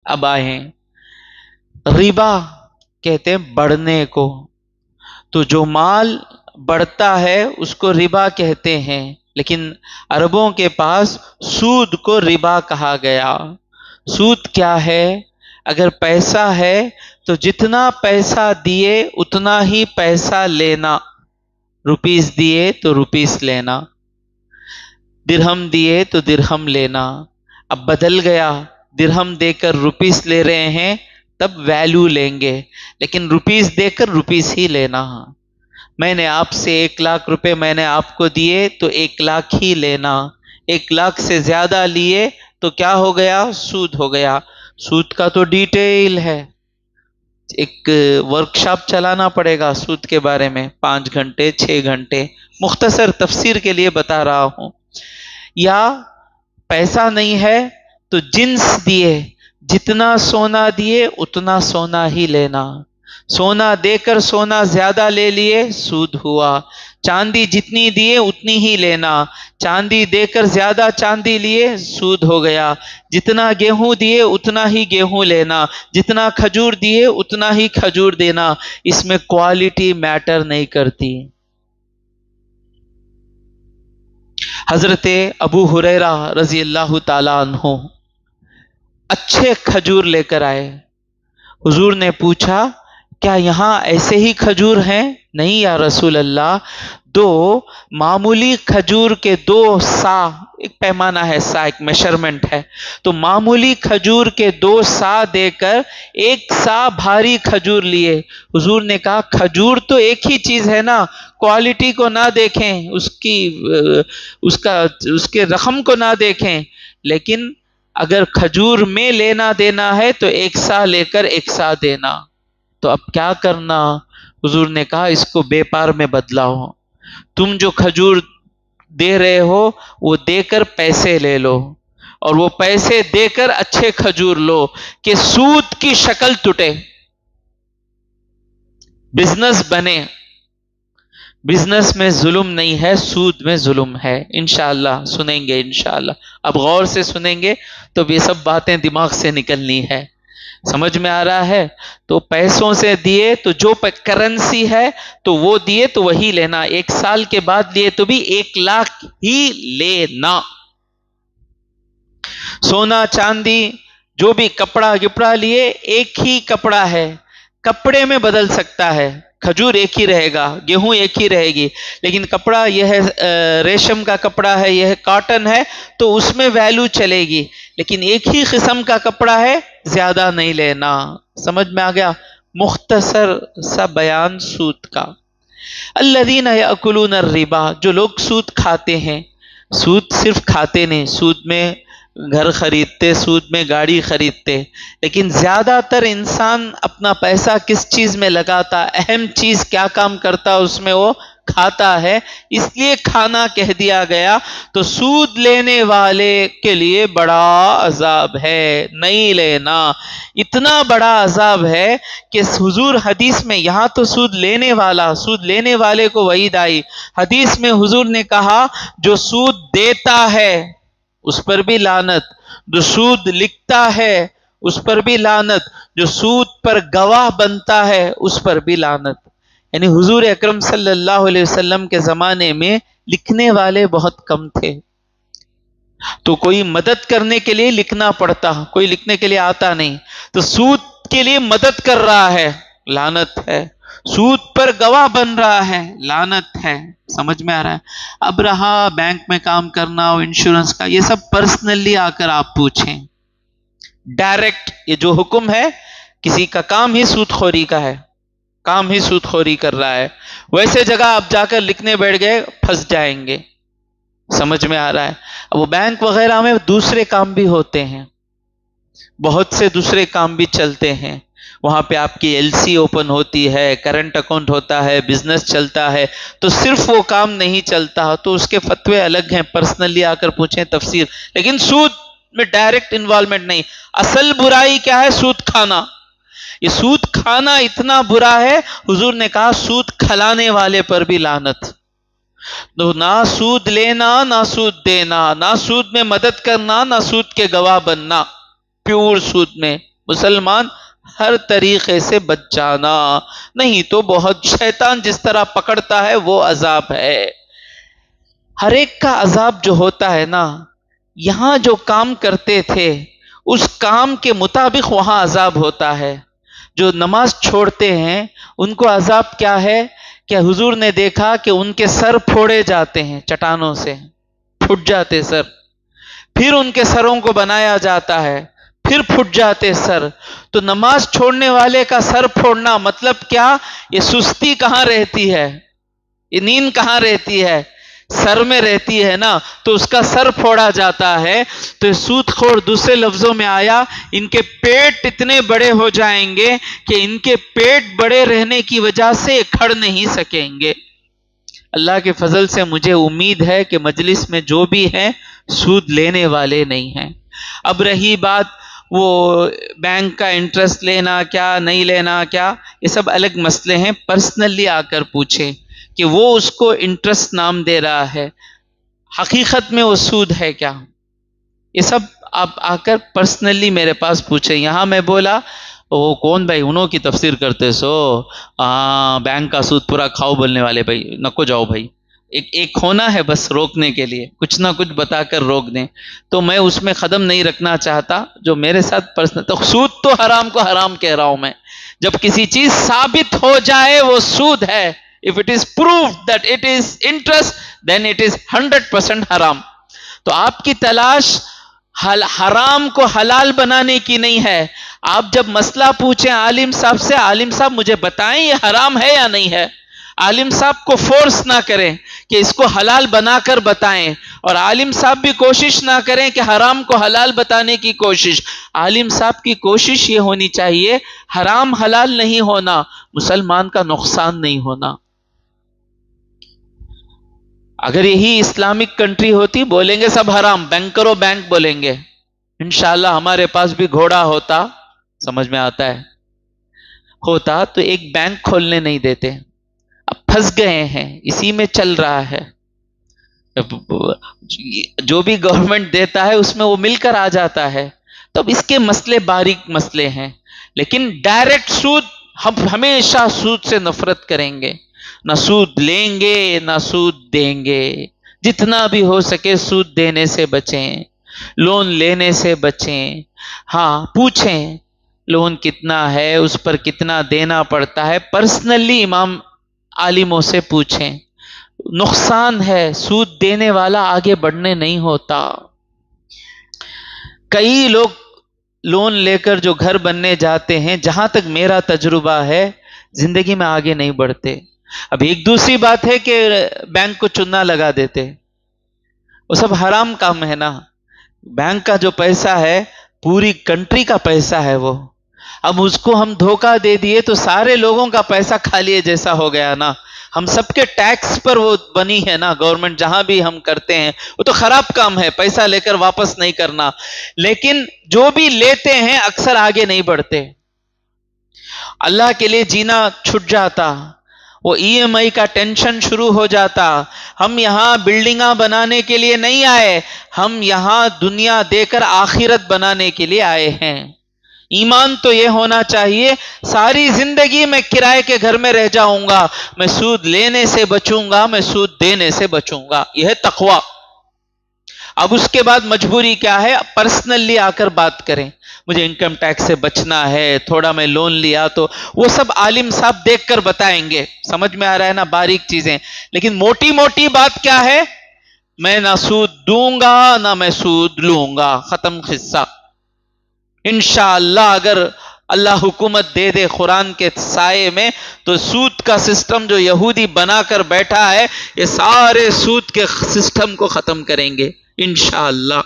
اب آئیں ربا کہتے ہیں بڑھنے کو، تو جو مال بڑھتا ہے اس کو ربا کہتے ہیں، لیکن عربوں کے پاس سود کو ربا کہا گیا۔ سود کیا ہے؟ اگر پیسہ ہے تو جتنا پیسہ دیے اتنا ہی پیسہ لینا، روپیز دیے تو روپیز لینا، درہم دیے تو درہم لینا۔ اب بدل گیا، درہم دے کر روپیز لے رہے ہیں تب ویلیو لیں گے، لیکن روپیز دے کر روپیز ہی لینا۔ میں نے آپ سے 1,00,000 روپے میں نے آپ کو دیے تو 1,00,000 ہی لینا، 1,00,000 سے زیادہ لیے تو کیا ہو گیا؟ سود ہو گیا۔ سود کا تو ڈیٹیل ہے، ایک ورکشاپ چلانا پڑے گا سود کے بارے میں، 5 گھنٹے 6 گھنٹے، مختصر تفسیر کے لیے بتا رہا ہوں۔ یا پیسہ نہیں ہے تو جنس دیے، جتنا سونا دیے اتنا سونا ہی لینا، سونا دے کر سونا زیادہ لے لیے سود ہوا، چاندی جتنی دیے اتنی ہی لینا، چاندی دے کر زیادہ چاندی لیے سود ہو گیا، جتنا گیہوں دیے اتنا ہی گیہوں لینا، جتنا کھجور دیے اتنا ہی کھجور دینا، اس میں کوالٹی میٹر نہیں کرتی۔ حضرت ابو ہریرہ رضی اللہ تعالی عنہ اچھے کھجور لے کر آئے، حضور نے پوچھا کیا یہاں ایسے ہی کھجور ہیں؟ نہیں یا رسول اللہ، دو معمولی کھجور کے 2 سا، ایک پیمانہ ہے، سا ایک میشرمنٹ ہے، تو معمولی کھجور کے 2 سا دے کر 1 سا بھاری کھجور لیے۔ حضور نے کہا کھجور تو ایک ہی چیز ہے نا، کوالٹی کو نہ دیکھیں، اس کے رقم کو نہ دیکھیں، لیکن اگر کھجور میں لینا دینا ہے تو 1 سا لے کر 1 سا دینا۔ تو اب کیا کرنا؟ حضور نے کہا اس کو بے پار میں بدلاؤ، تم جو کھجور دے رہے ہو وہ دے کر پیسے لے لو، اور وہ پیسے دے کر اچھے کھجور لو کہ سود کی شکل ٹوٹے، بزنس بنے۔ بزنس میں ظلم نہیں ہے، سود میں ظلم ہے۔ انشاءاللہ سنیں گے، انشاءاللہ اب غور سے سنیں گے تو یہ سب باتیں دماغ سے نکلنی ہے، سمجھ میں آ رہا ہے؟ تو پیسوں سے دیے تو جو کرنسی ہے تو وہ دیے تو وہی لینا، 1 سال کے بعد لیے تو بھی 1,00,000 ہی لینا۔ سونا چاندی جو بھی کپڑا گپڑا لیے ایک ہی کپڑا ہے، کپڑے میں بدل سکتا ہے، کھجور ایک ہی رہے گا، گیہوں ایک ہی رہے گی، لیکن کپڑا یہ ہے ریشم کا کپڑا ہے، یہ ہے کاٹن ہے، تو اس میں ویلیو چلے گی، لیکن ایک ہی قسم کا کپڑا ہے زیادہ نہیں لینا۔ سمجھ میں آ گیا؟ مختصر سا بیان سود کا۔ الذین یاکلون الربا، جو لوگ سود کھاتے ہیں، سود صرف کھاتے نہیں، سود میں گھر خریدتے، سود میں گاڑی خریدتے، لیکن زیادہ تر انسان اپنا پیسہ کس چیز میں لگاتا؟ اہم چیز کیا کام کرتا اس میں؟ وہ کھاتا ہے، اس لیے کھانا کہہ دیا گیا۔ تو سود لینے والے کے لیے بڑا عذاب ہے، نہیں لینا، اتنا بڑا عذاب ہے کہ حضور حدیث میں، یہاں تو سود لینے والا، سود لینے والے کو وعید آئی، حدیث میں حضور نے کہا جو سود دیتا ہے اس پر بھی لعنت، جو سود لکھتا ہے اس پر بھی لعنت، جو سود پر گواہ بنتا ہے اس پر بھی لعنت۔ یعنی حضور اکرم صلی اللہ علیہ وسلم کے زمانے میں لکھنے والے بہت کم تھے، تو کوئی مدد کرنے کے لیے لکھنا پڑتا، کوئی لکھنے کے لیے آتا نہیں، تو سود کے لیے مدد کر رہا ہے، لعنت ہے، سود پر گواہ بن رہا ہے، لعنت ہے۔ سمجھ میں آ رہا ہے؟ اب رہا بینک میں کام کرنا اور انشورنس کا، یہ سب پرسنلی آ کر آپ پوچھیں، ڈائریکٹ یہ جو حکم ہے کسی کا کام ہی سود خوری کا ہے، کام ہی سود خوری کر رہا ہے، ویسے جگہ آپ جا کر لکھنے بیٹھ گئے پھنس جائیں گے۔ سمجھ میں آ رہا ہے؟ اب وہ بینک وغیرہ میں دوسرے کام بھی ہوتے ہیں، بہت سے دوسرے کام بھی چلتے ہیں، وہاں پہ آپ کی ایل سی اوپن ہوتی ہے، کرنٹ اکاؤنٹ ہوتا ہے، بزنس چلتا ہے، تو صرف وہ کام نہیں چلتا، تو اس کے فتوے الگ ہیں، پرسنلی آ کر پوچھیں تفسیر، لیکن سود میں ڈائریکٹ انوالومنٹ نہیں۔ اصل برائی کیا ہے؟ سود کھانا۔ یہ سود کھانا اتنا برا ہے، حضور نے کہا سود کھلانے والے پر بھی لعنت۔ تو نہ سود لینا، نہ سود دینا، نہ سود میں مدد کرنا، نہ سود کے گواہ بننا، پیور سود میں مسلمان ہر طریقے سے بچ جانا، نہیں تو بہت شیطان جس طرح پکڑتا ہے وہ عذاب ہے۔ ہر ایک کا عذاب جو ہوتا ہے نا، یہاں جو کام کرتے تھے اس کام کے مطابق وہاں عذاب ہوتا ہے۔ جو نماز چھوڑتے ہیں ان کو عذاب کیا ہے کہ حضور نے دیکھا کہ ان کے سر پھوڑے جاتے ہیں، چٹانوں سے پھٹ جاتے سر، پھر ان کے سروں کو بنایا جاتا ہے، پھر پھٹ جاتے سر۔ تو نماز چھوڑنے والے کا سر پھوڑنا مطلب کیا؟ یہ سستی کہاں رہتی ہے، یہ نیند کہاں رہتی ہے؟ سر میں رہتی ہے نا، تو اس کا سر پھوڑا جاتا ہے۔ تو سود خور دوسرے لفظوں میں آیا، ان کے پیٹ اتنے بڑے ہو جائیں گے کہ ان کے پیٹ بڑے رہنے کی وجہ سے کھڑ نہیں سکیں گے۔ اللہ کے فضل سے مجھے امید ہے کہ مجلس میں جو بھی ہیں سود لینے والے نہیں ہیں۔ اب رہی بات وہ بینک کا انٹرسٹ لینا کیا نہیں لینا کیا، یہ سب الگ مسئلے ہیں، پرسنلی آ کر پوچھیں کہ وہ اس کو انٹرسٹ نام دے رہا ہے، حقیقت میں وہ سود ہے کیا؟ یہ سب آپ آ کر پرسنلی میرے پاس پوچھیں۔ یہاں میں بولا وہ کون بھائی انہوں کی تفسیر کرتے سو، بینک کا سود پورا کھاؤ بولنے والے بھائی نکو جاؤ بھائی، ایک ہونا ہے بس روکنے کے لیے، کچھ نہ کچھ بتا کر روک دیں۔ تو میں اس میں قدم نہیں رکھنا چاہتا جو میرے ساتھ پرسنل، تو سود تو حرام کو حرام کہہ رہا ہوں میں۔ جب کسی چیز ثابت ہو جائے وہ سود ہے، if it is proved that it is interest then it is 100% حرام۔ تو آپ کی تلاش حرام کو حلال بنانے کی نہیں ہے۔ آپ جب مسئلہ پوچھیں عالم صاحب سے، عالم صاحب مجھے بتائیں یہ حرام ہے یا نہیں ہے، عالم صاحب کو فورس نہ کریں کہ اس کو حلال بنا کر بتائیں، اور عالم صاحب بھی کوشش نہ کریں کہ حرام کو حلال بتانے کی کوشش۔ عالم صاحب کی کوشش یہ ہونی چاہیے حرام حلال نہیں ہونا، مسلمان کا نقصان نہیں ہونا۔ اگر یہی اسلامک کنٹری ہوتی بولیں گے سب حرام، بینکروں بینک بولیں گے، انشاءاللہ ہمارے پاس بھی گھوڑا ہوتا، سمجھ میں آتا ہے، ہوتا تو ایک بینک کھولنے نہیں دیتے۔ اب پھنس گئے ہیں، اسی میں چل رہا ہے، جو بھی گورنمنٹ دیتا ہے اس میں وہ مل کر آ جاتا ہے۔ تو اب اس کے مسئلے باریک مسئلے ہیں، لیکن ڈائریکٹ سود، ہم ہمیشہ سود سے نفرت کریں گے، نہ سود لیں گے نہ سود دیں گے، جتنا بھی ہو سکے سود دینے سے بچیں، لون لینے سے بچیں۔ ہاں پوچھیں لون کتنا ہے، اس پر کتنا دینا پڑتا ہے، پرسنلی امام عالموں سے پوچھیں۔ نقصان ہے، سود دینے والا آگے بڑھنے نہیں ہوتا۔ کئی لوگ لون لے کر جو گھر بننے جاتے ہیں، جہاں تک میرا تجربہ ہے زندگی میں آگے نہیں بڑھتے۔ اب ایک دوسری بات ہے کہ بینک کو چونا لگا دیتے، وہ سب حرام کام ہے نا۔ بینک کا جو پیسہ ہے پوری کنٹری کا پیسہ ہے وہ، اب اس کو ہم دھوکہ دے دیے تو سارے لوگوں کا پیسہ کھا لیے جیسا ہو گیا نا۔ ہم سب کے ٹیکس پر وہ بنی ہے نا گورنمنٹ، جہاں بھی ہم کرتے ہیں وہ تو خراب کام ہے، پیسہ لے کر واپس نہیں کرنا، لیکن جو بھی لیتے ہیں اکثر آگے نہیں بڑھتے۔ اللہ کے لیے جینا چھٹ جاتا، وہ ای ایم آئی کا ٹینشن شروع ہو جاتا۔ ہم یہاں بلڈنگاں بنانے کے لیے نہیں آئے، ہم یہاں دنیا دے کر آخرت بنانے کے لیے آئے ہیں۔ ایمان تو یہ ہونا چاہیے ساری زندگی میں کرائے کے گھر میں رہ جاؤں گا، میں سود لینے سے بچوں گا، میں سود دینے سے بچوں گا، یہ ہے تقوی۔ اب اس کے بعد مجبوری کیا ہے؟ پرسنلی آ کر بات کریں، مجھے انکم ٹیکس سے بچنا ہے، تھوڑا میں لون لیا، تو وہ سب عالم صاحب دیکھ کر بتائیں گے، سمجھ میں آ رہا ہے نا باریک چیزیں۔ لیکن موٹی موٹی بات کیا ہے؟ میں نہ سود دوں گا نہ میں سود لوں گا، ختم قصہ۔ انشاءاللہ اگر اللہ حکومت دے دے قرآن کے سائے میں، تو سود کا سسٹم جو یہودی بنا کر بیٹھا ہے، یہ سارے سود کے سسٹم کو ختم کریں گے انشاءاللہ۔